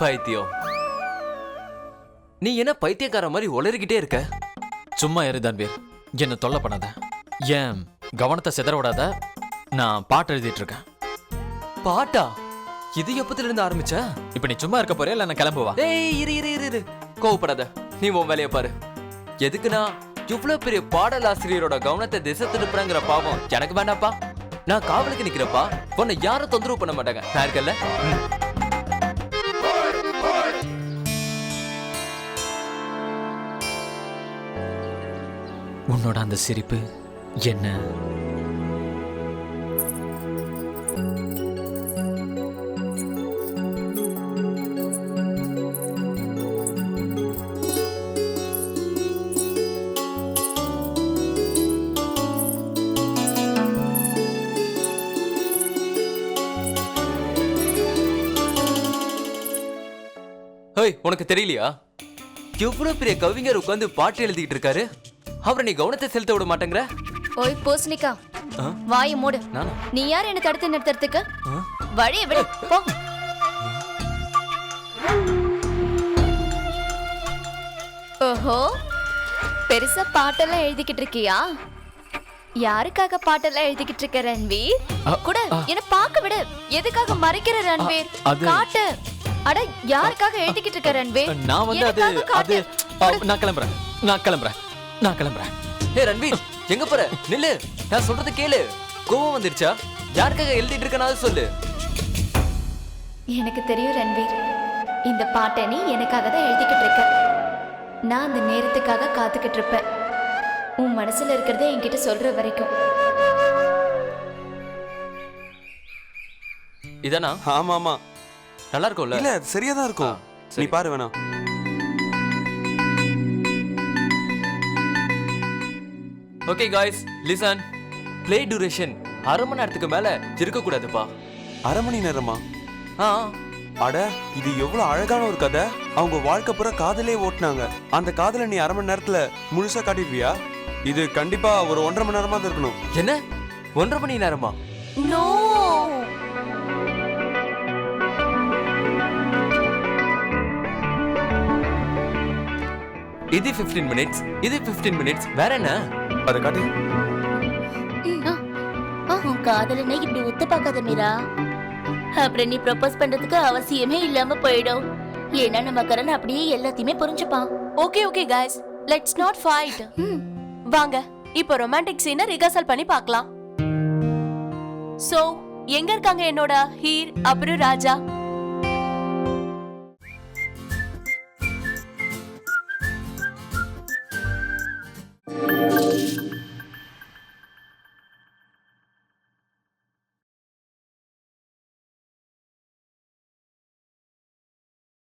பைத்தியம். நீ என்ன பைத்தியக்கார மாதிரி உளறிக்கிட்டே இருக்க? சும்மா இரு தன்வீர், என்ன தொல்லை பண்ணாத. ஏன் கவனத்தை சிதற விடாத. நான் பாட்டு எழுதிட்டு இருக்கேன். பாட்டா? இது எப்பத்துல இருந்து ஆரம்பிச்ச? இப்ப நீ சும்மா இருக்க போறியா இல்ல நான் கிளம்புவா? ஏய் இரு இரு இரு இரு, கோவப்படாத. நீ உன் வேலையை பாரு. எதுக்குன்னா இவ்வளவு பெரிய பாடல் ஆசிரியரோட கவனத்தை திசை திருப்புறங்கிற பாவம் எனக்கு வேண்டாப்பா. நான் காவலுக்கு நிக்கிறப்பா. உன்னை யாரும் தொந்தரவு பண்ண மாட்டாங்க. நான் இருக்கல. உன்னோட அந்த சிரிப்பு என்ன உனக்கு தெரியலையா? எவ்வளவு பெரிய கவிஞர் உட்கார்ந்து பாட்டு எழுதிட்டு இருக்காரு. அவரை நீ கவனத்தை செலுத்த விட மாட்டேங்கிற? ஓய் பூசணிக்கா, வாயை மூடு. நீ யார் என்ன தடுத்து நிறுத்துறதுக்கு? வழியை விடு போ. ஓஹோ, பெருசா பாட்டெல்லாம் எழுதிக்கிட்டு இருக்கியா? யாருக்காக பாட்டெல்லாம் எழுதிக்கிட்டு இருக்க ரன்வீர்? கூட என்ன பார்க்க விடு. எதுக்காக மறைக்கிற ரன்வீர்? காட்டு. அட, யாருக்காக எழுதிக்கிட்டு இருக்க ரன்வீர்? நான் வந்து அது நான் கிளம்புறேன். ஏ ரன்வீர், எங்க போற? நில்லு, நான் சொல்றது கேளு. கோவம் வந்துருச்சா? யாருக்காக எழுதிட்டு இருக்கனால சொல்லு. எனக்கு தெரியும் ரன்வீர், இந்த பாட்டை நீ எனக்காக தான் எழுதிக்கிட்டு இருக்க. நான் அந்த நேரத்துக்காக காத்துக்கிட்டு இருப்பேன். உன் மனசுல இருக்கிறத என்கிட்ட சொல்ற வரைக்கும். இதானா? ஆமா ஆமா, நல்லா இருக்கும்ல? இல்ல சரியா தான் இருக்கும். நீ பாரு வேணா. Okay guys, listen. Play duration அரை மணி நேரத்துக்கு மேல இருக்க கூடாதுப்பா. அரை மணி நேரமா? அட, இது எவ்வளவு அழகான ஒரு கதை. அவங்க வாழ்க்கை பூரா காதலே ஓட்டுனாங்க. அந்த காதலை நீ அரை மணி நேரத்துல முழுசா காட்டிடுவியா? இது கண்டிப்பா ஒரு 1.5 மணி நேரமா இருக்கணும். என்ன 1.5 மணி நேரமா? நோ, இது 15 மினிட்ஸ், இது 15 மினிட்ஸ். வேற என்ன? அத காட்டு. உன் காதலனை இப்படி ஒத்து பார்க்காத மீரா. அப்புறம் நீ ப்ரொபோஸ் பண்றதுக்கு அவசியமே இல்லாம போயிடும். ஏன்னா நம்ம கரண் அப்படியே எல்லாத்தையுமே புரிஞ்சுப்பான். Okay okay guys, let's not fight. வாங்க இப்போ ரொமான்டிக் சீனை ரிஹர்சல் பண்ணி பார்க்கலாம். சோ எங்க இருக்காங்க என்னோட ஹீர் அப்புறம் ராஜா?